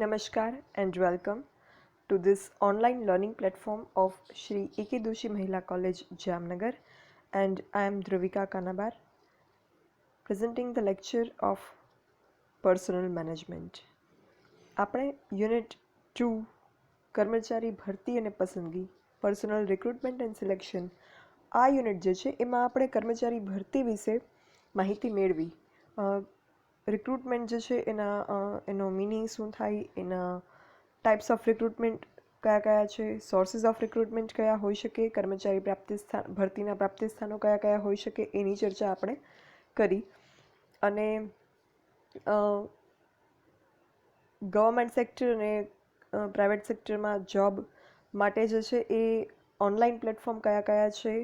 Namaskar and welcome to this online learning platform of Shri A.K. Doshi Mahila College, Jamnagar, and I am Dhruvika Kanabar, presenting the lecture of Personal Management. આપણે unit 2 કર્મચારી ભરતી અને પસંદગી personal recruitment and selection આ unit જે છે એમાં આપણે કર્મચારી ભરતી વિશે માહિતી મેળવી. રિક્રુટમેન્ટ જે છે એનો મિનિંગ શું થાય, એના ટાઈપ્સ ઓફ રિક્રુટમેન્ટ કયા કયા છે, સોર્સિસ ઓફ રિક્રુટમેન્ટ કયા હોઈ શકે, કર્મચારી ભરતીના પ્રાપ્તિ સ્થાનો કયા કયા હોઈ શકે એની ચર્ચા આપણે કરી. અને ગવર્મેન્ટ સેક્ટર અને પ્રાઇવેટ સેક્ટરમાં જોબ માટે જે છે એ ઓનલાઈન પ્લેટફોર્મ કયા કયા છે,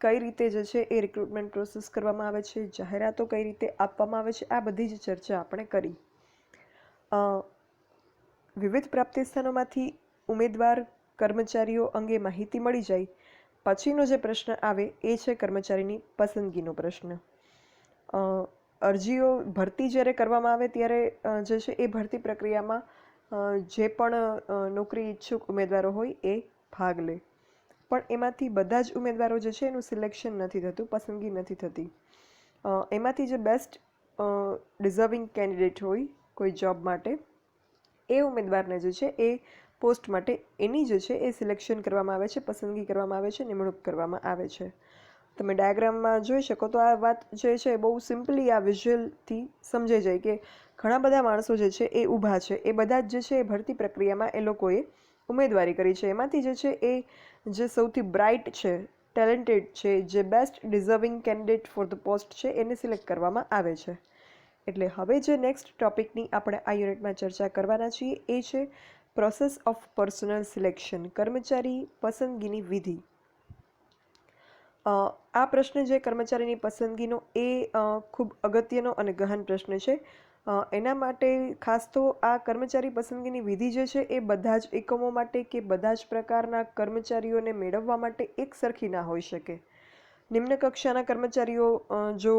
કઈ રીતે જે છે એ રિક્રુટમેન્ટ પ્રોસેસ કરવામાં આવે છે, જાહેરાતો કઈ રીતે આપવામાં આવે છે, આ બધી જ ચર્ચા આપણે કરી. વિવિધ પ્રાપ્તિ સ્થાનોમાંથી ઉમેદવાર કર્મચારીઓ અંગે માહિતી મળી જાય પછીનો જે પ્રશ્ન આવે એ છે કર્મચારીની પસંદગીનો પ્રશ્ન. અરજીઓ ભરતી જ્યારે કરવામાં આવે ત્યારે જે છે એ ભરતી પ્રક્રિયામાં જે પણ નોકરી ઈચ્છુક ઉમેદવારો હોય એ ભાગ લે, પણ એમાંથી બધા જ ઉમેદવારો જે છે એનું સિલેક્શન નથી થતું, પસંદગી નથી થતી. એમાંથી જે બેસ્ટ ડિઝર્વિંગ કેન્ડિડેટ હોય કોઈ જોબ માટે એ ઉમેદવારને જે છે એ પોસ્ટ માટે એની જે છે એ સિલેક્શન કરવામાં આવે છે, પસંદગી કરવામાં આવે છે, નિમણૂક કરવામાં આવે છે. તમે ડાયાગ્રામમાં જોઈ શકો તો આ વાત જે છે બહુ સિમ્પલી આ વિઝ્યુઅલથી સમજાઈ જાય કે ઘણા બધા માણસો જે છે એ ઊભા છે, એ બધા જ જે છે એ ભરતી પ્રક્રિયામાં એ લોકોએ ઉમેદવારી કરી છે. એમાંથી જે છે એ જે સૌથી બ્રાઇટ છે, ટેલેન્ટેડ છે, જે best deserving candidate for the post છે એને સિલેક્ટ કરવામાં આવે છે. એટલે હવે જે નેક્સ્ટ ટોપિકની આપણે આ યુનિટમાં ચર્ચા કરવાના છીએ એ છે પ્રોસેસ ઓફ પર્સનલ સિલેક્શન, કર્મચારી પસંદગીની વિધિ. આ પ્રશ્ન જે કર્મચારીની પસંદગીનો એ ખૂબ અગત્યનો અને ગહન પ્રશ્ન છે. એના માટે ખાસ તો આ કર્મચારી પસંદગીની વિધિ જે છે એ બધા જ એકમો માટે કે બધા જ પ્રકારના કર્મચારીઓને મેળવવા માટે એક સરખી ના હોઈ શકે. નિમ્ન કક્ષાના કર્મચારીઓ જો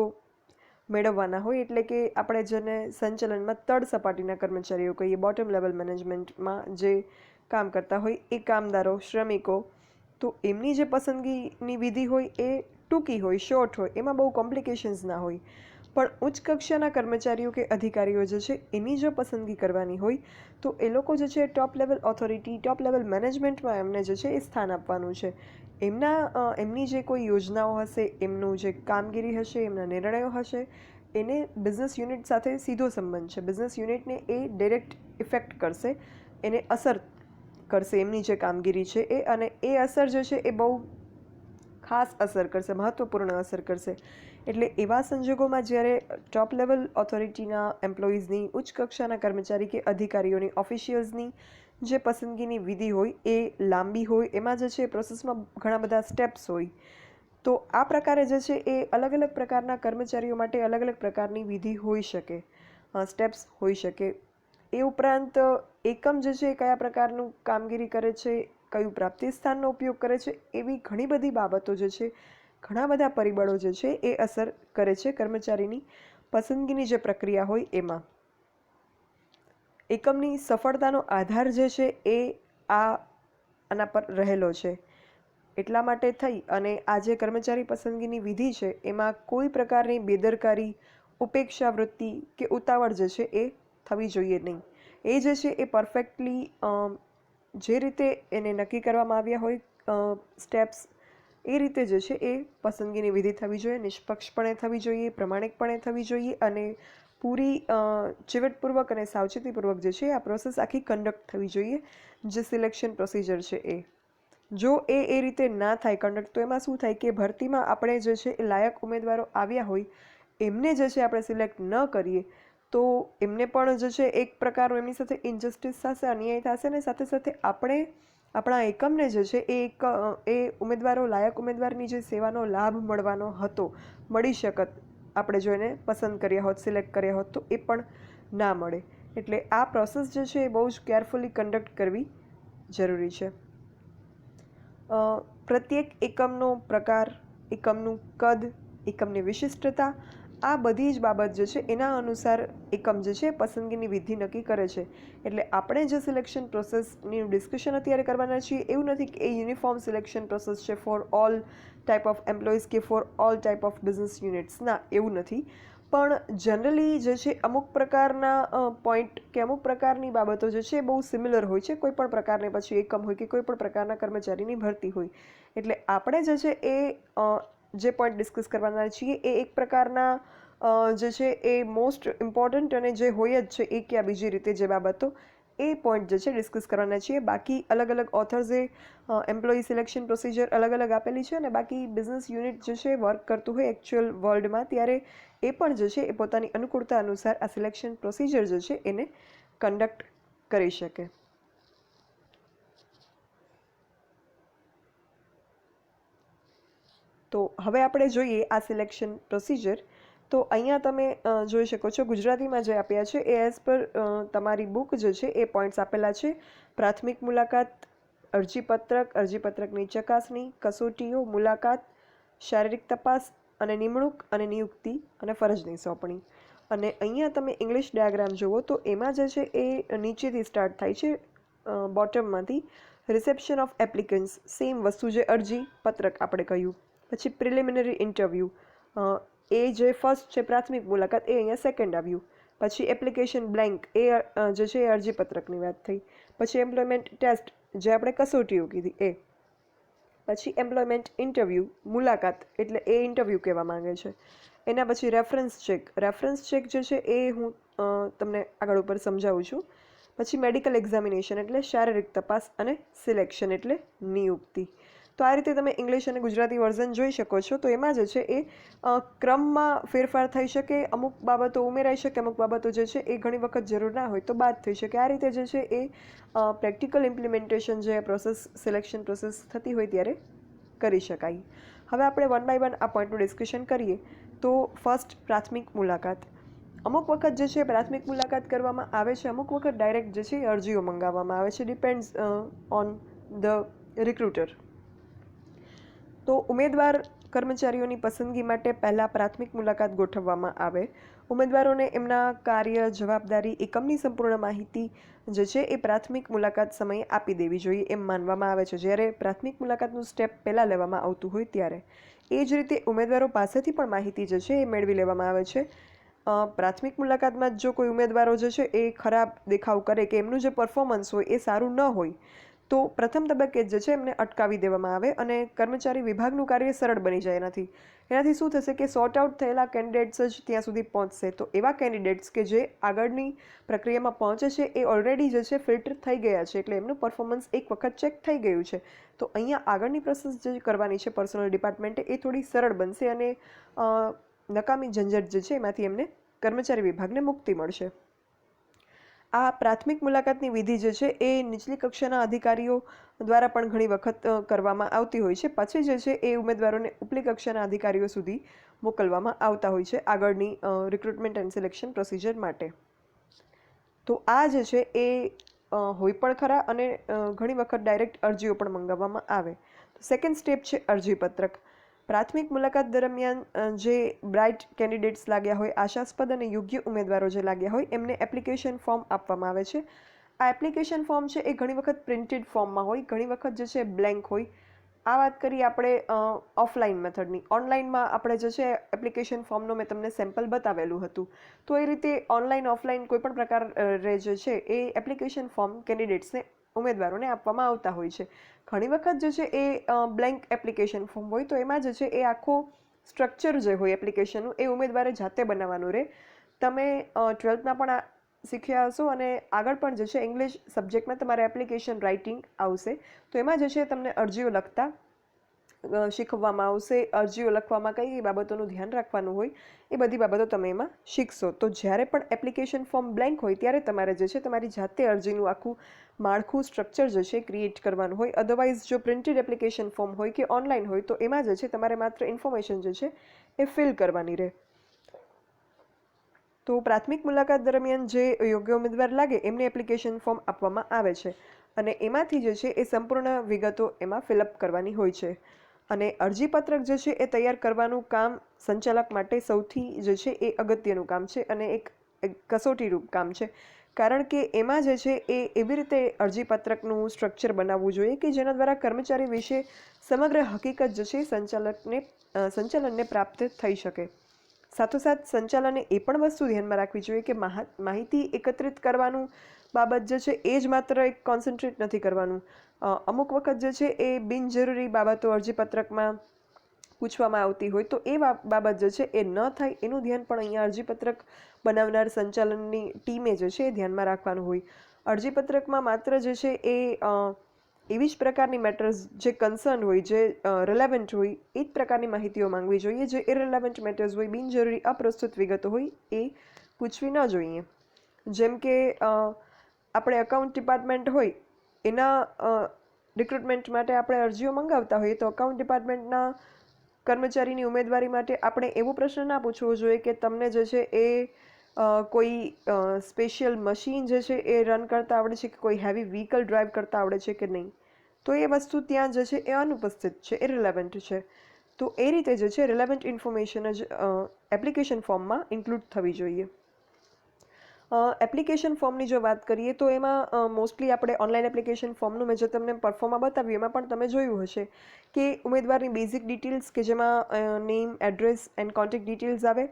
મેળવવાના હોય, એટલે કે આપણે જેને સંચાલનમાં તળ સપાટીના કર્મચારીઓ કહીએ, બોટમ લેવલ મેનેજમેન્ટમાં જે કામ કરતા હોય એ કામદારો, શ્રમિકો, તો એમની જે પસંદગીની વિધિ હોય એ ટૂંકી હોય, શોર્ટ હોય, એમાં બહુ કોમ્પ્લિકેશન્સ ના હોય. પણ ઉચ્ચ કક્ષાના કર્મચારીઓ કે અધિકારીઓ જે છે એની જો પસંદગી કરવાની હોય તો એ લોકો જે છે top level authority, top level મેનેજમેન્ટમાં એમને જે છે એ સ્થાન આપવાનું છે. એમની જે કોઈ યોજનાઓ હશે, એમનું જે કામગીરી હશે, એમના નિર્ણયો હશે, એને બિઝનેસ યુનિટ સાથે સીધો સંબંધ છે. બિઝનેસ યુનિટને એ ડાયરેક્ટ ઇફેક્ટ કરશે, એને અસર કરશે એમની જે કામગીરી છે એ, અને એ અસર જે છે એ બહુ ખાસ અસર કરશે, મહત્ત્વપૂર્ણ અસર કરશે. એટલે એવા સંજોગોમાં જ્યારે ટોપ લેવલ ઓથોરિટીના એમ્પ્લોઈઝની, ઉચ્ચ કક્ષાના કર્મચારી કે અધિકારીઓની, ઓફિશિયલ્સની જે પસંદગીની વિધિ હોય એ લાંબી હોય, એમાં જે છે પ્રોસેસમાં ઘણા બધા સ્ટેપ્સ હોય, તો આ પ્રકારે જે છે એ અલગ અલગ પ્રકારના કર્મચારીઓ માટે અલગ અલગ પ્રકારની વિધિ હોઈ શકે, સ્ટેપ્સ હોઈ શકે. એ ઉપરાંત એકમ જે છે એ કયા પ્રકારનું કામગીરી કરે છે, કયું પ્રાપ્તિ સ્થાનનો ઉપયોગ કરે છે, એવી ઘણી બધી બાબતો જે છે, ઘણા બધા પરિબળો જે છે એ અસર કરે છે કર્મચારીની પસંદગીની જે પ્રક્રિયા હોય એમાં. એકમની સફળતાનો આધાર જે છે એ આના પર રહેલો છે. એટલા માટે થઈ અને આ જે કર્મચારી પસંદગીની વિધિ છે એમાં કોઈ પ્રકારની બેદરકારી, ઉપેક્ષા વૃત્તિ કે ઉતાવળ જે છે એ થવી જોઈએ નહીં. એ જે છે એ પરફેક્ટલી જે રીતે એને નક્કી કરવામાં આવ્યા હોય સ્ટેપ્સ, એ રીતે જે છે એ પસંદગીની વિધિ થવી જોઈએ, નિષ્પક્ષપણે થવી જોઈએ, પ્રમાણિકપણે થવી જોઈએ, અને પૂરી ચીવટપૂર્વક અને સાવચેતીપૂર્વક જે છે આ પ્રોસેસ આખી કન્ડક્ટ થવી જોઈએ, જે સિલેક્શન પ્રોસિજર છે એ. જો એ રીતે ના થાય કન્ડક્ટ, તો એમાં શું થાય કે ભરતીમાં આપણે જે છે એ લાયક ઉમેદવારો આવ્યા હોય એમને જે છે આપણે સિલેક્ટ ન કરીએ તો એમને પણ જે છે એક પ્રકારનું એમની સાથે ઇનજસ્ટિસ થશે, અન્યાય થશે, ને સાથે સાથે આપણે આપણા એકમને જે છે એ ઉમેદવારો, લાયક ઉમેદવારની જે સેવાનો લાભ મળવાનો હતો, મળી શકત, આપણે જો એને પસંદ કર્યા હોત, સિલેક્ટ કર્યા હોત, તો એ પણ ના મળે. એટલે આ પ્રોસેસ જે છે એ બહુ જ કેરફુલી કન્ડક્ટ કરવી જરૂરી છે. પ્રત્યેક એકમનો પ્રકાર, એકમનું કદ, એકમની વિશિષ્ટતા, આ બધી જ બાબત જે છે એના અનુસાર એકમ જે છે પસંદગીની વિધિ નક્કી કરે છે. એટલે આપણે જે સિલેક્શન પ્રોસેસની ડિસ્કશન અત્યારે કરવાના છીએ એવું નથી કે એ યુનિફોર્મ સિલેક્શન પ્રોસેસ છે for all type of employees કે for all type of business units. ના, એવું નથી. પણ જનરલી જે છે અમુક પ્રકારના પોઈન્ટ કે અમુક પ્રકારની બાબતો જે છે બહુ સિમિલર હોય છે કોઈ પણ પ્રકારને પછી એકમ હોય કે કોઈ પણ પ્રકારના કર્મચારીની ભરતી હોય. એટલે આપણે જે છે એ જે પોઈન્ટ ડિસ્કસ કરવાના છીએ એ એક પ્રકારના જે છે એ મોસ્ટ ઇમ્પોર્ટન્ટ અને જે હોય જ છે એક યા બીજી રીતે જે બાબતો એ પોઈન્ટ જે છે ડિસ્કસ કરવાના છીએ. બાકી અલગ અલગ ઓથર્સે એમ્પ્લોયી સિલેક્શન પ્રોસિજર અલગ અલગ આપેલી છે અને બાકી બિઝનેસ યુનિટ જે છે વર્ક કરતું હોય એકચ્યુઅલ વર્લ્ડમાં ત્યારે એ પણ જે છે એ પોતાની અનુકૂળતા અનુસાર આ સિલેક્શન પ્રોસિજર જે છે એને કન્ડક્ટ કરી શકે. તો હવે આપણે જોઈએ આ સિલેક્શન પ્રોસિજર. તો અહીંયા તમે જોઈ શકો છો ગુજરાતીમાં જે આપ્યા છે એ એઝ પર તમારી બુક જે છે એ પોઈન્ટ્સ આપેલા છે. પ્રાથમિક મુલાકાત, અરજીપત્રક, અરજીપત્રકની ચકાસણી, કસોટીઓ, મુલાકાત, શારીરિક તપાસ અને નિમણૂક અને નિયુક્તિ અને ફરજની સોંપણી. અને અહીંયા તમે ઇંગ્લિશ ડાયાગ્રામ જુઓ તો એમાં જે છે એ નીચેથી સ્ટાર્ટ થાય છે બોટમમાંથી. રિસેપ્શન ઓફ એપ્લિકન્ટ્સ, સેમ વસ્તુ જે અરજી પત્રક આપણે કહ્યું. પછી પ્રિલિમિનરી ઇન્ટરવ્યૂ, એ જે ફર્સ્ટ છે પ્રાથમિક મુલાકાત એ અહીંયા સેકન્ડ આવ્યું. પછી એપ્લિકેશન બ્લેન્ક એ જે છે એ અરજીપત્રકની વાત થઈ. પછી એમ્પ્લોયમેન્ટ ટેસ્ટ જે આપણે કસોટીઓ કીધી એ. પછી એમ્પ્લોયમેન્ટ ઇન્ટરવ્યૂ, મુલાકાત એટલે એ ઇન્ટરવ્યૂ કહેવા માંગે છે. એના પછી રેફરન્સ ચેક. રેફરન્સ ચેક જે છે એ હું તમને આગળ ઉપર સમજાવું છું. પછી મેડિકલ એક્ઝામિનેશન એટલે શારીરિક તપાસ અને સિલેક્શન એટલે નિયુક્તિ. તો આ રીતે તમે ઇંગ્લિશ અને ગુજરાતી વર્ઝન જોઈ શકો છો. તો એમાં જે છે એ ક્રમમાં ફેરફાર થઈ શકે, અમુક બાબતો ઉમેરાઈ શકે, અમુક બાબતો જે છે એ ઘણી વખત જરૂર ના હોય તો બાદ થઈ શકે. આ રીતે જે છે એ પ્રેક્ટિકલ ઇમ્પ્લિમેન્ટેશન જે પ્રોસેસ સિલેક્શન પ્રોસેસ થતી હોય ત્યારે કરી શકાય. હવે આપણે વન બાય વન આ પોઈન્ટનું ડિસ્કશન કરીએ. તો ફર્સ્ટ પ્રાથમિક મુલાકાત. અમુક વખત જે છે પ્રાથમિક મુલાકાત કરવામાં આવે છે, અમુક વખત ડાયરેક્ટ જે છે એ અરજીઓ મંગાવવામાં આવે છે. Depends on the recruiter. તો ઉમેદવાર કર્મચારીઓની પસંદગી માટે પહેલાં પ્રાથમિક મુલાકાત ગોઠવવામાં આવે. ઉમેદવારોને એમના કાર્ય, જવાબદારી, એકમની સંપૂર્ણ માહિતી જે છે એ પ્રાથમિક મુલાકાત સમયે આપી દેવી જોઈએ એમ માનવામાં આવે છે જ્યારે પ્રાથમિક મુલાકાતનું સ્ટેપ પહેલાં લેવામાં આવતું હોય ત્યારે. એ જ રીતે ઉમેદવારો પાસેથી પણ માહિતી જે છે એ મેળવી લેવામાં આવે છે. પ્રાથમિક મુલાકાતમાં જો કોઈ ઉમેદવારો જે છે એ ખરાબ દેખાવ કરે કે એમનું જે પરફોર્મન્સ હોય એ સારું ન હોય તો પ્રથમ તબક્કે જે છે એમને અટકાવી દેવામાં આવે અને કર્મચારી વિભાગનું કાર્ય સરળ બની જાય. એનાથી શું થશે કે સોર્ટ આઉટ થયેલા કેન્ડિડેટ્સ જ ત્યાં સુધી પહોંચશે. તો એવા કેન્ડિડેટ્સ કે જે આગળની પ્રક્રિયામાં પહોંચે છે એ ઓલરેડી જે છે ફિલ્ટર થઈ ગયા છે એટલે એમનું પરફોર્મન્સ એક વખત ચેક થઈ ગયું છે. તો અહીંયા આગળની પ્રોસેસ જે કરવાની છે પર્સનલ ડિપાર્ટમેન્ટે એ થોડી સરળ બનશે અને નકામી ઝંઝટ જે છે એમાંથી એમને કર્મચારી વિભાગને મુક્તિ મળશે. આ પ્રાથમિક મુલાકાતની વિધિ જે છે એ નીચલી કક્ષાના અધિકારીઓ દ્વારા પણ ઘણી વખત કરવામાં આવતી હોય છે. પછી જે છે એ ઉમેદવારોને ઉપલી કક્ષાના અધિકારીઓ સુધી મોકલવામાં આવતા હોય છે આગળની રિક્રુટમેન્ટ એન્ડ સિલેક્શન પ્રોસિજર માટે. તો આ જે છે એ હોય પણ ખરા અને ઘણી વખત ડાયરેક્ટ અરજીઓ પણ મંગાવવામાં આવે. સેકન્ડ સ્ટેપ છે અરજીપત્રક. પ્રાથમિક મુલાકાત દરમિયાન જે બ્રાઇટ કેન્ડિડેટ્સ લાગ્યા હોય, આશાસ્પદ અને યોગ્ય ઉમેદવારો જે લાગ્યા હોય એમને એપ્લિકેશન ફોર્મ આપવામાં આવે છે. આ એપ્લિકેશન ફોર્મ છે એ ઘણી વખત પ્રિન્ટેડ ફોર્મમાં હોય, ઘણી વખત જે છે બ્લેન્ક હોય. આ વાત કરીએ આપણે ઓફલાઈન મેથડની. ઓનલાઈનમાં આપણે જે છે એપ્લિકેશન ફોર્મનો મેં તમને સેમ્પલ બતાવેલું હતું. તો એ રીતે ઓનલાઈન ઓફલાઈન કોઈ પણ પ્રકારે જે છે એ એપ્લિકેશન ફોર્મ કેન્ડિડેટ્સને ઉમેદવારોને આપવામાં આવતા હોય છે. ઘણી વખત જે છે એ બ્લેન્ક એપ્લિકેશન ફોર્મ હોય તો એમાં જે છે એ આખો સ્ટ્રક્ચર જે હોય એપ્લિકેશનનું એ ઉમેદવારે જાતે બનાવવાનું રહે. તમે 12થમાં પણ શીખ્યા હશો અને આગળ પણ જે છે ઇંગ્લિશ સબ્જેક્ટમાં તમારે એપ્લિકેશન રાઇટિંગ આવશે. તો એમાં જે છે તમને અરજીઓ લખતા શીખવવામાં આવશે. અરજીઓ લખવામાં કઈ કઈ બાબતોનું ધ્યાન રાખવાનું હોય એ બધી બાબતો તમે એમાં શીખશો. તો જ્યારે પણ એપ્લિકેશન ફોર્મ બ્લેન્ક હોય ત્યારે તમારે જે છે તમારી જાતે અરજીનું આખું માળખું સ્ટ્રક્ચર જે છે ક્રિએટ કરવાનું હોય. અધરવાઇઝ જો પ્રિન્ટેડ એપ્લિકેશન ફોર્મ હોય કે ઓનલાઈન હોય તો એમાં જે છે તમારે માત્ર ઇન્ફોર્મેશન જે છે એ ફિલ કરવાની રહે. તો પ્રાથમિક મુલાકાત દરમિયાન જે યોગ્ય ઉમેદવાર લાગે એમને એપ્લિકેશન ફોર્મ આપવામાં આવે છે અને એમાંથી જે છે એ સંપૂર્ણ વિગતો એમાં ફિલઅપ કરવાની હોય છે. અને અરજીપત્રક જે છે એ તૈયાર કરવાનું કામ સંચાલક માટે સૌથી જે છે એ અગત્યનું કામ છે અને એક કસોટીરૂપ કામ છે. કારણ કે એમાં જે છે એ એવી રીતે અરજીપત્રકનું સ્ટ્રક્ચર બનાવવું જોઈએ કે જેના દ્વારા કર્મચારી વિશે સમગ્ર હકીકત જે છે સંચાલનને પ્રાપ્ત થઈ શકે. સાથોસાથ સંચાલને એ પણ વસ્તુ ધ્યાનમાં રાખવી જોઈએ કે માહિતી એકત્રિત કરવાનું બાબત જે છે એ જ માત્ર એક કોન્સન્ટ્રેટ નથી કરવાનું. અમુક વખત જે છે એ બિનજરૂરી બાબતો અરજીપત્રકમાં પૂછવામાં આવતી હોય તો એ બાબત જે છે એ ન થાય એનું ધ્યાન પણ અહીંયા અરજીપત્રક બનાવનાર સંચાલનની ટીમે જે છે એ ધ્યાનમાં રાખવાનું હોય. અરજીપત્રકમાં માત્ર જે છે એ એવી જ પ્રકારની મેટર્સ જે કન્સર્ન હોય, જે રિલેવન્ટ હોય, એ જ પ્રકારની માહિતીઓ માંગવી જોઈએ. જે ઇરરિલેવન્ટ મેટર્સ હોય, બિનજરૂરી અપ્રસ્તુત વિગતો હોય, એ પૂછવી ન જોઈએ. જેમ કે આપણે અકાઉન્ટ ડિપાર્ટમેન્ટ હોય એના રિક્રુટમેન્ટ માટે આપણે અરજીઓ મંગાવતા હોઈએ તો અકાઉન્ટ ડિપાર્ટમેન્ટના કર્મચારીની ઉમેદવારી માટે આપણે એવો પ્રશ્ન ના પૂછવો જોઈએ કે તમને જે છે એ કોઈ સ્પેશિયલ મશીન જે છે એ રન કરતા આવડે છે કે કોઈ હેવી વ્હીકલ ડ્રાઈવ કરતા આવડે છે કે નહીં. તો એ વસ્તુ ત્યાં જે છે એ અનુપસ્થિત છે, ઇરરિલેવન્ટ છે. તો એ રીતે જે છે રિલેવન્ટ ઇન્ફોર્મેશન જ એપ્લિકેશન ફોર્મમાં ઇન્ક્લુડ થવી જોઈએ. એપ્લિકેશન ફોર્મની જો વાત કરીએ તો એમાં મોસ્ટલી આપણે ઓનલાઈન એપ્લિકેશન ફોર્મનું મેં જે તમને પરફોર્મમાં બતાવ્યું એમાં પણ તમે જોયું હશે કે ઉમેદવારની બેઝિક ડિટેલ્સ કે જેમાં name, address and contact details આવે.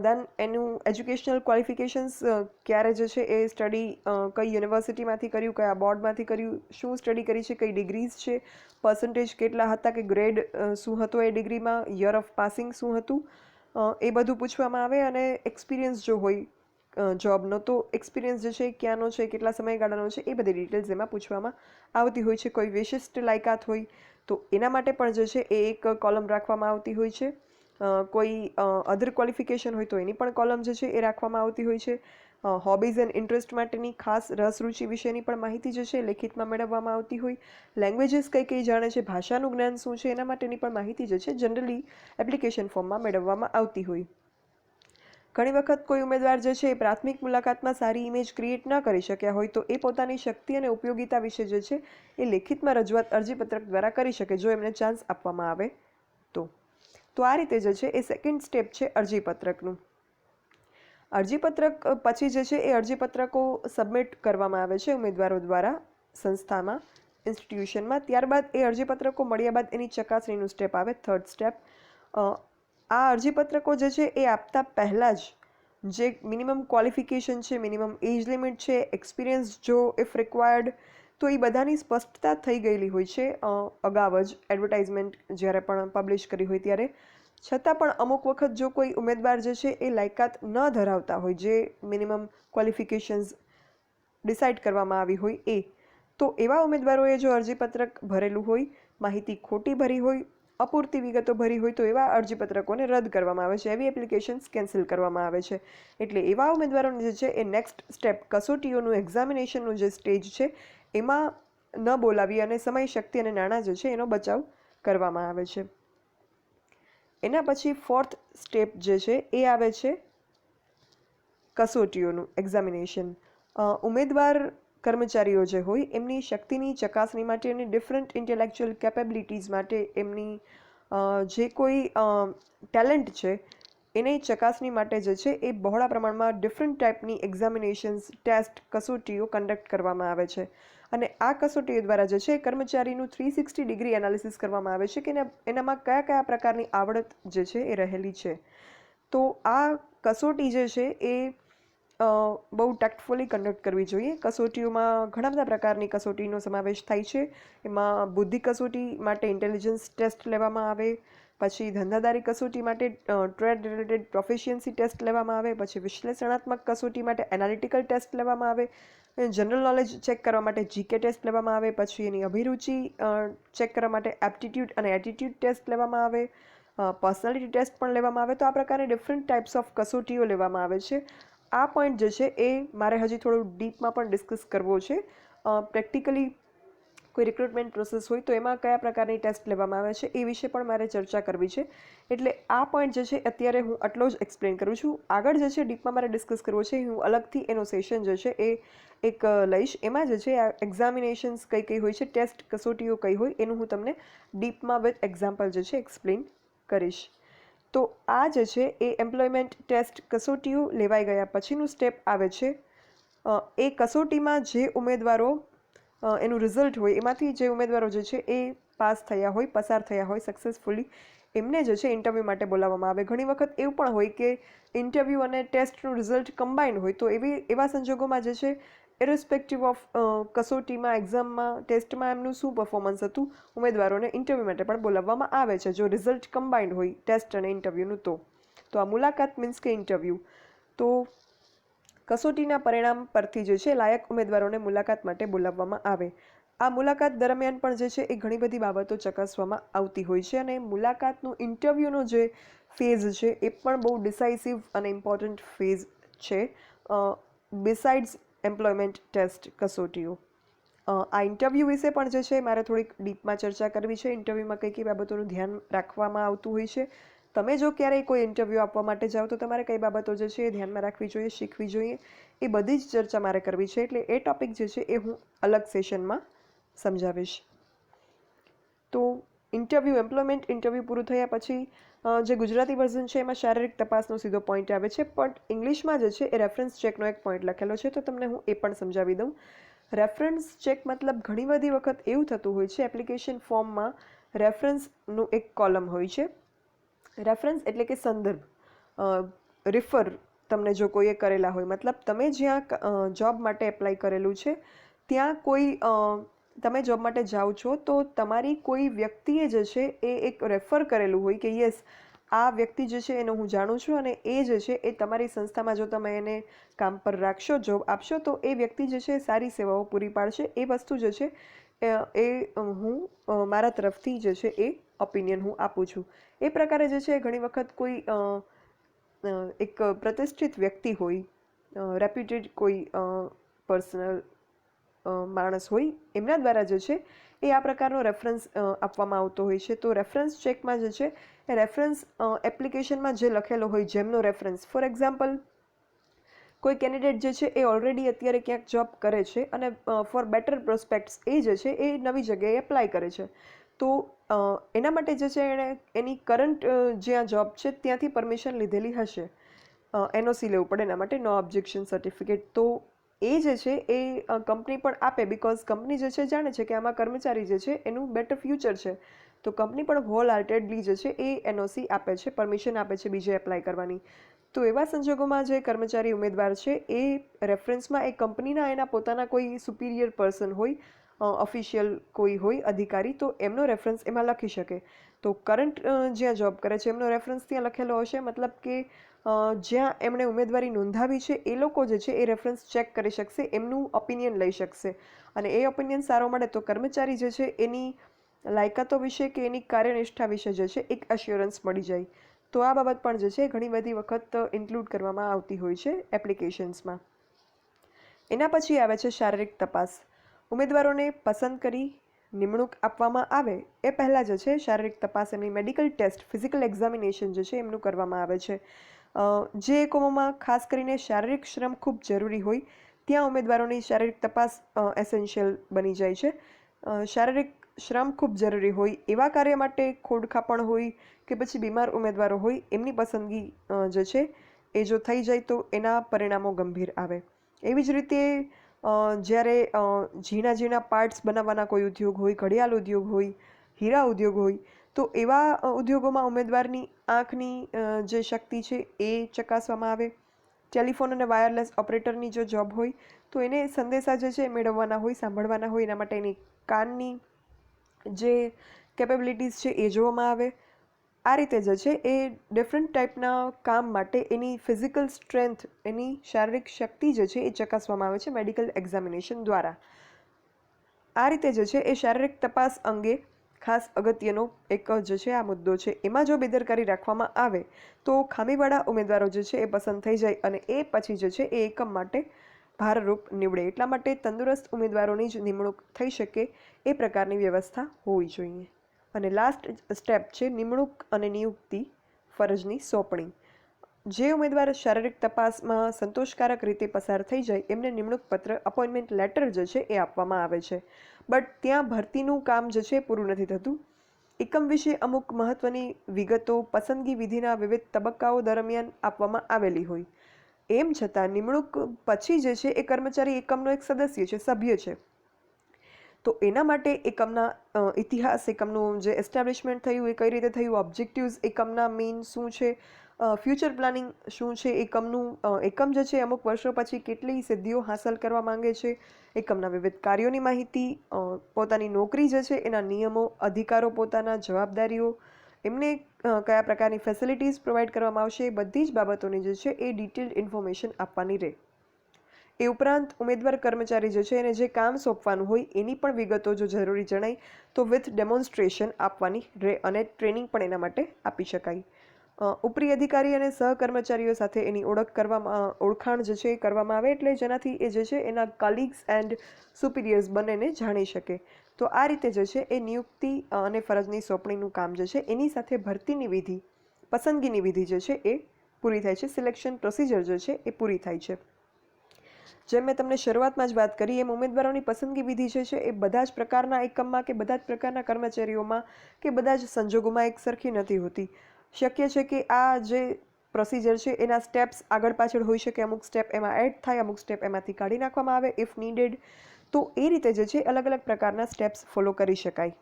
દેન એનું એજ્યુકેશનલ ક્વોલિફિકેશન્સ, ક્યારે જે છે એ સ્ટડી કઈ યુનિવર્સિટીમાંથી કર્યું, કયા બોર્ડમાંથી કર્યું, શું સ્ટડી કરી છે, કઈ ડિગ્રીઝ છે, પર્સન્ટેજ કેટલા હતા કે ગ્રેડ શું હતો એ ડિગ્રીમાં, યર ઓફ પાસિંગ શું હતું, એ બધું પૂછવામાં આવે. અને એક્સપિરિયન્સ જો હોય જોબનો તો એક્સપિરિયન્સ જે છે ક્યાંનો છે, કેટલા સમયગાળાનો છે, એ બધી ડિટેલ્સ એમાં પૂછવામાં આવતી હોય છે. કોઈ વિશિષ્ટ લાયકાત હોય તો એના માટે પણ જે છે એ એક કોલમ રાખવામાં આવતી હોય છે. કોઈ અધર ક્વોલિફિકેશન હોય તો એની પણ કોલમ જે છે એ રાખવામાં આવતી હોય છે. હોબીઝ એન્ડ ઇન્ટરેસ્ટ માટેની ખાસ રસ રુચિ વિશેની પણ માહિતી જે છે લેખિતમાં મેળવવામાં આવતી હોય. લેંગ્વેજીસ કઈ કઈ જાણે છે, ભાષાનું જ્ઞાન શું છે, એના માટેની પણ માહિતી જે છે જનરલી એપ્લિકેશન ફોર્મમાં મેળવવામાં આવતી હોય. ઘણી વખત કોઈ ઉમેદવાર જે છે એ પ્રાથમિક મુલાકાતમાં સારી ઇમેજ ક્રિએટ ન કરી શક્યા હોય તો એ પોતાની શક્તિ અને ઉપયોગિતા વિશે જે છે એ લેખિતમાં રજૂઆત અરજીપત્રક દ્વારા કરી શકે જો એમને ચાન્સ આપવામાં આવે તો. તો આ રીતે જે છે એ સેકન્ડ સ્ટેપ છે અરજીપત્રકનું. અરજીપત્રક પછી જે છે એ અરજીપત્રકો સબમિટ કરવામાં આવે છે ઉમેદવારો દ્વારા સંસ્થામાં, ઇન્સ્ટિટ્યુશનમાં. ત્યારબાદ એ અરજીપત્રકો મળ્યા બાદ એની ચકાસણીનું સ્ટેપ આવે, થર્ડ સ્ટેપ. આ અરજીપત્રકો જે છે એ આપતા પહેલાં જ જે મિનિમમ ક્વોલિફિકેશન છે, મિનિમમ એજ લિમિટ છે, એક્સપિરિયન્સ જો ઇફ રિક્વાયર્ડ, તો એ બધાની સ્પષ્ટતા થઈ ગયેલી હોય છે અગાઉ જ એડવર્ટાઇઝમેન્ટ જ્યારે પણ પબ્લિશ કરી હોય ત્યારે. છતાં પણ અમુક વખત જો કોઈ ઉમેદવાર જે છે એ લાયકાત ન ધરાવતા હોય, જે મિનિમમ ક્વોલિફિકેશન્સ ડિસાઇડ કરવામાં આવી હોય તો એવા ઉમેદવારોએ જો અરજીપત્રક ભરેલું હોય, માહિતી ખોટી ભરી હોય, અપૂરતી વિગતો ભરી હોય તો એવા અરજીપત્રકોને રદ કરવામાં આવે છે, એવી એપ્લિકેશન્સ કેન્સલ કરવામાં આવે છે. એટલે એવા ઉમેદવારોને જે છે એ નેક્સ્ટ સ્ટેપ કસોટીઓનું એક્ઝામિનેશનનું જે સ્ટેજ છે એમાં ન બોલાવી અને સમય, શક્તિ અને નાણાં જે છે એનો બચાવ કરવામાં આવે છે. એના પછી ફોર્થ સ્ટેપ જે છે એ આવે છે કસોટીઓનું એક્ઝામિનેશન. ઉમેદવાર કર્મચારીઓ જે હોય એમની શક્તિની ચકાસણી માટે અને ડિફરન્ટ ઇન્ટેલેક્ચ્યુઅલ કેપેબિલિટીઝ માટે એમની જે કોઈ ટેલેન્ટ છે એની ચકાસણી માટે જે છે એ બહોળા પ્રમાણમાં ડિફરન્ટ ટાઈપની એક્ઝામિનેશન્સ, ટેસ્ટ, કસોટીઓ કન્ડક્ટ કરવામાં આવે છે. અને આ કસોટીઓ દ્વારા જે છે કર્મચારીનું 360 ડિગ્રી એનાલિસિસ કરવામાં આવે છે કે એનામાં કયા કયા પ્રકારની આવડત જે છે એ રહેલી છે. તો આ કસોટી જે છે એ બહુ ટેક્ટફુલી કન્ડક્ટ કરવી જોઈએ. કસોટીઓમાં ઘણા બધા પ્રકારની કસોટીનો સમાવેશ થાય છે. એમાં બુદ્ધિ કસોટી માટે ઇન્ટેલિજન્સ ટેસ્ટ લેવામાં આવે, પછી ધંધાદારી કસોટી માટે ટ્રેડ રિલેટેડ પ્રોફિશિયન્સી ટેસ્ટ લેવામાં આવે, પછી વિશ્લેષણાત્મક કસોટી માટે એનાલિટિકલ ટેસ્ટ લેવામાં આવે, જનરલ નોલેજ ચેક કરવા માટે જીકે ટેસ્ટ લેવામાં આવે, પછી એની અભિરુચિ ચેક કરવા માટે એપ્ટિટ્યૂડ અને એટીટ્યૂડ ટેસ્ટ લેવામાં આવે, પર્સનાલિટી ટેસ્ટ પણ લેવામાં આવે. તો આ પ્રકારની ડિફરન્ટ ટાઈપ્સ ઓફ કસોટીઓ લેવામાં આવે છે. આ પોઈન્ટ જે છે એ મારે હજી થોડું ડીપમાં પણ ડિસ્કસ કરવો છે. પ્રેક્ટિકલી કોઈ રિક્રુટમેન્ટ પ્રોસેસ હોય તો એમાં કયા પ્રકારની ટેસ્ટ લેવામાં આવે છે એ વિશે પણ મારે ચર્ચા કરવી છે. એટલે આ પોઈન્ટ જે છે અત્યારે હું આટલો જ એક્સપ્લેન કરું છું. આગળ જે છે ડીપમાં મારે ડિસ્કસ કરવો છે, હું અલગથી એનો સેશન જે છે એ એક લઈશ. એમાં જે છે આ એક્ઝામિનેશન્સ કઈ હોય છે, ટેસ્ટ કસોટીઓ કઈ હોય, એનું હું તમને ડીપમાં વિથ એક્ઝામ્પલ જે છે એક્સપ્લેન કરીશ. તો આ જે છે એ એમ્પ્લોયમેન્ટ ટેસ્ટ કસોટીઓ લેવાઈ ગયા પછીનું સ્ટેપ આવે છે. એ કસોટીમાં જે ઉમેદવારો એનું રિઝલ્ટ હોય, એમાંથી જે ઉમેદવારો જે છે એ પાસ થયા હોય, પસાર થયા હોય સક્સેસફુલી, એમને જે છે ઇન્ટરવ્યૂ માટે બોલાવવામાં આવે. ઘણી વખત એવું પણ હોય કે ઇન્ટરવ્યૂ અને ટેસ્ટનું રિઝલ્ટ કમ્બાઇન્ડ હોય, તો એવા સંજોગોમાં જે છે ઇરેસ્પેક્ટિવ ઓફ કસોટીમાં, એક્ઝામમાં, ટેસ્ટમાં એમનું શું પરફોર્મન્સ હતું, ઉમેદવારોને ઇન્ટરવ્યૂ માટે પણ બોલાવવામાં આવે છે જો રિઝલ્ટ કમ્બાઇન્ડ હોય ટેસ્ટ અને ઇન્ટરવ્યૂનું. તો આ મુલાકાત મીન્સ કે ઇન્ટરવ્યૂ. તો કસોટીના પરિણામ પરથી જે છે લાયક ઉમેદવારોને મુલાકાત માટે બોલાવવામાં આવે. આ મુલાકાત દરમિયાન પણ જે છે એ ઘણી બધી બાબતો ચકાસવામાં આવતી હોય છે અને મુલાકાતનું ઇન્ટરવ્યૂનો જે ફેઝ છે એ પણ બહુ ડિસાઇસિવ અને ઇમ્પોર્ટન્ટ ફેઝ છે બિસાઇડ્સ એમ્પ્લોયમેન્ટ ટેસ્ટ કસોટીઓ. આ ઇન્ટરવ્યૂ વિશે પણ જે છે મારે થોડીક ડીપમાં ચર્ચા કરવી છે. ઇન્ટરવ્યૂમાં કઈ કઈ બાબતોનું ધ્યાન રાખવામાં આવતું હોય છે. તમે જો ક્યારેય કોઈ ઇન્ટરવ્યૂ આપવા માટે જાઓ તો તમારે કઈ બાબતો જે છે એ ધ્યાનમાં રાખવી જોઈએ, શીખવી જોઈએ, એ બધી જ ચર્ચા મારે કરવી છે. એટલે એ ટોપિક જે છે એ હું અલગ સેશનમાં સમજાવીશ. તો ઇન્ટરવ્યૂ, એમ્પ્લોયમેન્ટ ઇન્ટરવ્યૂ પૂરું થયા પછી જે ગુજરાતી વર્ઝન છે એમાં શારીરિક તપાસનો સીધો પોઈન્ટ આવે છે, પણ ઇંગ્લિશમાં જે છે એ રેફરન્સ ચેકનો એક પોઈન્ટ લખેલો છે, તો તમને હું એ પણ સમજાવી દઉં. રેફરન્સ ચેક મતલબ ઘણી બધી વખત એવું થતું હોય છે એપ્લિકેશન ફોર્મમાં રેફરન્સનું એક કોલમ હોય છે. રેફરન્સ એટલે કે સંદર્ભ, રિફર તમને જો કોઈએ કરેલા હોય, મતલબ તમે જ્યાં જોબ માટે એપ્લાય કરેલું છે ત્યાં કોઈ તમે જોબ માટે જાઓ છો તો તમારી કોઈ વ્યક્તિએ જે છે એ એક રેફર કરેલું હોય કે યસ આ વ્યક્તિ જે છે એનો હું જાણું છું અને એ જે છે એ તમારી સંસ્થામાં જો તમે એને કામ પર રાખશો, જોબ આપશો, તો એ વ્યક્તિ જે છે સારી સેવાઓ પૂરી પાડશે. એ વસ્તુ જે છે એ હું મારા તરફથી જે છે એ ઓપિનિયન હું આપું છું. એ પ્રકારે જે છે ઘણી વખત કોઈ એક પ્રતિષ્ઠિત વ્યક્તિ હોય, રેપ્યુટેડ કોઈ પર્સનલ માણસ હોય, એમના દ્વારા જે છે એ આ પ્રકારનો રેફરન્સ આપવામાં આવતો હોય છે. તો રેફરન્સ ચેકમાં જે છે એ રેફરન્સ એપ્લિકેશનમાં જે લખેલો હોય, જેમનો રેફરન્સ, ફોર એક્ઝામ્પલ કોઈ કેન્ડિડેટ જે છે એ ઓલરેડી અત્યારે ક્યાંક જોબ કરે છે અને ફોર બેટર પ્રોસ્પેક્ટ્સ એ જે છે એ નવી જગ્યાએ એપ્લાય કરે છે, તો એના માટે જે છે એણે એની કરંટ જ્યાં જોબ છે ત્યાંથી પરમિશન લીધેલી હશે, એનઓસી લેવું પડે એના માટે, નો ઓબ્જેક્શન સર્ટિફિકેટ. તો એ જે છે એ કંપની પણ આપે, બિકોઝ કંપની જે છે જાણે છે કે આમાં કર્મચારી જે છે એનું બેટર ફ્યુચર છે, તો કંપની પણ હોલ હાર્ટેડલી જે છે એ એનઓસી આપે છે, પરમિશન આપે છે બીજે એપ્લાય કરવાની. તો એવા સંજોગોમાં જે કર્મચારી ઉમેદવાર છે એ રેફરન્સમાં એ કંપનીના એના પોતાના કોઈ સુપિરિયર પર્સન હોય, ઓફિશિયલ કોઈ હોય અધિકારી, તો એમનો રેફરન્સ એમાં લખી શકે. તો કરંટ જ્યાં જોબ કરે છે એમનો રેફરન્સ ત્યાં લખેલો હશે, મતલબ કે જ્યાં એમણે ઉમેદવારી નોંધાવી છે એ લોકો જે છે એ રેફરન્સ ચેક કરી શકશે, એમનું ઓપિનિયન લઈ શકશે, અને એ ઓપિનિયન સારો મળે તો કર્મચારી જે છે એની લાયકાતો વિશે કે એની કાર્યનિષ્ઠા વિશે જે છે એક અશ્યોરન્સ મળી જાય. તો આ બાબત પણ જે છે ઘણી બધી વખત ઇન્ક્લુડ કરવામાં આવતી હોય છે એપ્લિકેશન્સમાં. એના પછી આવે છે શારીરિક તપાસ. ઉમેદવારોને પસંદ કરી નિમણૂક આપવામાં આવે એ પહેલાં જે છે શારીરિક તપાસ, એમની મેડિકલ ટેસ્ટ, ફિઝિકલ એક્ઝામિનેશન જે છે એમનું કરવામાં આવે છે. જે એકમોમાં ખાસ કરીને શારીરિક શ્રમ ખૂબ જરૂરી હોય ત્યાં ઉમેદવારોની શારીરિક તપાસ એસેન્શિયલ બની જાય છે. શારીરિક શ્રમ ખૂબ જરૂરી હોય એવા કાર્ય માટે ખોડખાપણ હોય કે પછી બીમાર ઉમેદવારો હોય, એમની પસંદગી જે છે એ જો થઈ જાય તો એના પરિણામો ગંભીર આવે. એવી જ રીતે જ્યારે ઝીણા ઝીણા પાર્ટ્સ બનાવવાના કોઈ ઉદ્યોગ હોય, ઘડિયાળ ઉદ્યોગ હોય, હીરા ઉદ્યોગ હોય, તો એવા ઉદ્યોગોમાં ઉમેદવારની આંખની જે શક્તિ છે એ ચકાસવામાં આવે. ટેલિફોન અને વાયરલેસ ઓપરેટરની જો જોબ હોય તો એને સંદેશા જે છે મેળવવાના હોય, સાંભળવાના હોય, એના માટે એની કાનની જે કેપેબિલિટીઝ છે એ જોવામાં આવે. આ રીતે જે છે એ ડિફરન્ટ ટાઈપના કામ માટે એની ફિઝિકલ સ્ટ્રેન્થ, એની શારીરિક શક્તિ જે છે એ ચકાસવામાં આવે છે મેડિકલ એક્ઝામિનેશન દ્વારા. આ રીતે જે છે એ શારીરિક તપાસ અંગે ખાસ અગત્યનો એક જે છે આ મુદ્દો છે. એમાં જો બેદરકારી રાખવામાં આવે તો ખામીવાળા ઉમેદવારો જે છે એ પસંદ થઈ જાય અને એ પછી જે છે એ એકમ માટે ભારરૂપ નીવડે, એટલા માટે તંદુરસ્ત ઉમેદવારોની જ નિમણૂક થઈ શકે એ પ્રકારની વ્યવસ્થા હોવી જોઈએ. અને લાસ્ટ સ્ટેપ છે નિમણૂક અને નિયુક્તિ ફરજની સોંપણી. જે ઉમેદવાર શારીરિક તપાસમાં સંતોષકારક રીતે પસાર થઈ જાય એમને નિમણૂક પત્ર અપોઇન્ટમેન્ટ લેટર જે છે એ આપવામાં આવે છે. બટ ત્યાં ભરતીનું કામ જે છે પૂરું નથી થતું. એકમ વિશે અમુક મહત્વની વિગતો પસંદગી વિધિના વિવિધ તબક્કાઓ દરમિયાન આપવામાં આવેલી હોય. એમ છતાં નિમણૂક પછી જે છે એ કર્મચારી એકમનો એક સદસ્ય છે, સભ્ય છે. તો એના માટે એકમના ઇતિહાસ, એકમનું જે એસ્ટાબ્લિશમેન્ટ થયું એ કઈ રીતે થયું, ઓબ્જેક્ટિવ્સ એકમના મેઇન શું છે, ફ્યુચર પ્લાનિંગ શું છે એકમનું, એકમ જે છે અમુક વર્ષો પછી કેટલી સિદ્ધિઓ હાંસલ કરવા માંગે છે, એકમના વિવિધ કાર્યોની માહિતી, પોતાની નોકરી જે છે એના નિયમો, અધિકારો, પોતાના જવાબદારીઓ, એમને કયા પ્રકારની ફેસિલિટીઝ પ્રોવાઈડ કરવામાં આવશે, એ બધી જ બાબતોની જે છે એ ડિટેલ્ડ ઇન્ફોર્મેશન આપવાની રહે. એ ઉપરાંત ઉમેદવાર કર્મચારી જે છે એને જે કામ સોંપવાનું હોય એની પણ વિગતો જો જરૂરી જણાય તો વિથ ડેમોન્સ્ટ્રેશન આપવાની રહે અને ટ્રેનિંગ પણ એના માટે આપી શકાય. ઉપરી અધિકારી અને સહકર્મચારીઓ સાથે એની ઓળખાણ જે છે એ કરવામાં આવે, એટલે જેનાથી એ જે છે એના કલીગ્સ એન્ડ સુપિરિયર્સ બંનેને જાણી શકે. તો આ રીતે જે છે એ નિયુક્તિ અને ફરજની સોંપણીનું કામ જે છે એની સાથે ભરતીની વિધિ, પસંદગીની વિધિ જે છે એ પૂરી થાય છે, સિલેક્શન પ્રોસિજર જે છે એ પૂરી થાય છે. જેમ મેં તમને શરૂઆતમાં જ વાત કરી એમ ઉમેદવારોની પસંદગી વિધિ જે છે એ બધા જ પ્રકારના એકમમાં કે બધા જ પ્રકારના કર્મચારીઓમાં કે બધા જ સંજોગોમાં એક સરખી નથી હોતી. શક્ય છે કે આ જે પ્રોસિજર છે એના સ્ટેપ્સ આગળ પાછળ હોઈ શકે, અમુક સ્ટેપ એમાં એડ થાય, અમુક સ્ટેપ એમાંથી કાઢી નાખવામાં આવે ઇફ નીડેડ. તો એ રીતે જે છે અલગ અલગ પ્રકારના સ્ટેપ્સ ફોલો કરી શકાય.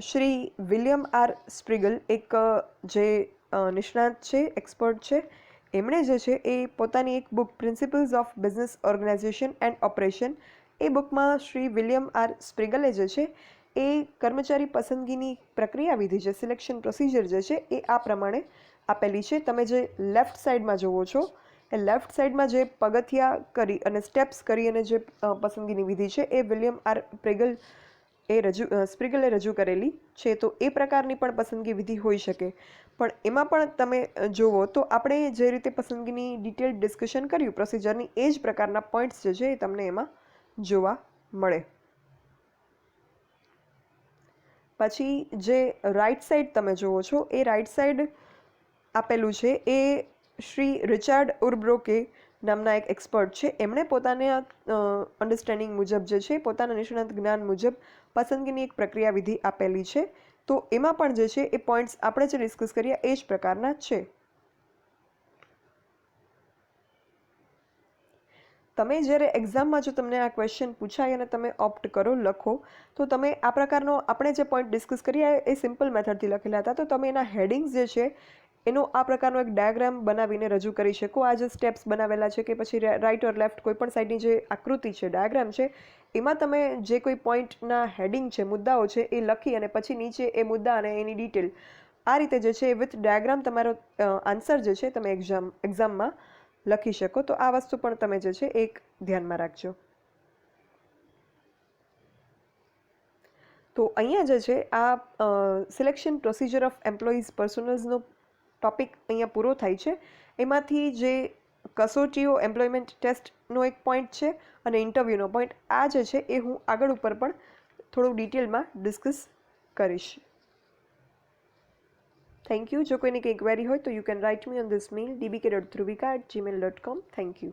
શ્રી વિલિયમ આર સ્પ્રિગલ એક જે નિષ્ણાત છે, એક્સપર્ટ છે, એમણે જે છે એ પોતાની એક book principles of business organisation and operation, એ બુકમાં શ્રી વિલિયમ આર સ્પ્રિગલે જે છે એ કર્મચારી પસંદગીની પ્રક્રિયા વિધિ છે, સિલેક્શન પ્રોસિજર જે છે એ આ પ્રમાણે આપેલી છે. તમે જે લેફ્ટ સાઈડમાં જોવો છો એ લેફ્ટ સાઈડમાં જે પગથિયા કરી અને સ્ટેપ્સ કરી અને જે પસંદગીની વિધિ છે એ વિલિયમ આર સ્પ્રિગલે રજૂ કરેલી છે. તો એ પ્રકારની પણ પસંદગી વિધિ હોઈ શકે. પણ એમાં પણ તમે જુઓ તો આપણે જે રીતે પસંદગીની ડિટેલ ડિસ્કશન કર્યું પ્રોસિજરની, એ જ પ્રકારના પોઈન્ટ્સ જે છે એ તમને એમાં જોવા મળે. પછી જે રાઈટ સાઈડ તમે જુઓ છો એ રાઈટ સાઈડ આપેલું છે એ શ્રી રિચાર્ડ ઉર્બ્રોકે નામના એક એક્સપર્ટ છે. એમણે પોતાના અન્ડરસ્ટેન્ડિંગ મુજબ જે છે, પોતાના નિષ્ણાત જ્ઞાન મુજબ પસંદગીની એક પ્રક્રિયા વિધિ આપેલી છે. તો એમાં પણ જે છે એ પોઈન્ટ્સ આપણે જે ડિસ્કસ કર્યા એ જ પ્રકારના છે. તમે જ્યારે એક્ઝામમાં જો તમને આ ક્વેશ્ચન પૂછાય અને તમે ઓપ્ટ કરો, લખો, તો તમે આ પ્રકારનો આપણે જે પોઈન્ટ ડિસ્કસ કર્યા એ સિમ્પલ મેથડથી લખેલા હતા. તો તમે એના હેડિંગ્સ જે છે એનો આ પ્રકારનો એક ડાયાગ્રામ બનાવીને રજૂ કરી શકો. આ જે સ્ટેપ્સ બનાવેલા છે કે પછી રાઈટ ઓર લેફ્ટ કોઈ પણ સાઈડની જે આકૃતિ છે, ડાયાગ્રામ છે, એમાં તમે જે કોઈ પોઈન્ટના હેડિંગ છે, મુદ્દાઓ છે એ લખી અને પછી નીચે એ મુદ્દા અને એની ડિટેલ આ રીતે જે છે વિથ ડાયાગ્રામ તમારો આન્સર જે છે તમે એક્ઝામમાં લખી શકો. તો આ વસ્તુ પણ તમે જે છે એક ધ્યાનમાં રાખજો. તો અહીંયા જે છે આ સિલેક્શન પ્રોસિજર ઓફ એમ્પ્લોઈઝ પર્સનલ્સનો ટોપિક અહીંયા પૂરો થાય છે. એમાંથી જે કસોટીઓ એમ્પ્લોયમેન્ટ ટેસ્ટનો એક પોઈન્ટ છે અને ઇન્ટરવ્યૂનો પોઈન્ટ, આ જે છે એ હું આગળ ઉપર પણ થોડું ડિટેલમાં ડિસ્કસ કરીશ. Thank you. જો કોઈને કંઈ ક્વેરી હોય તો you can write me on this mail dbk.dhruvika@gmail.com. Thank you.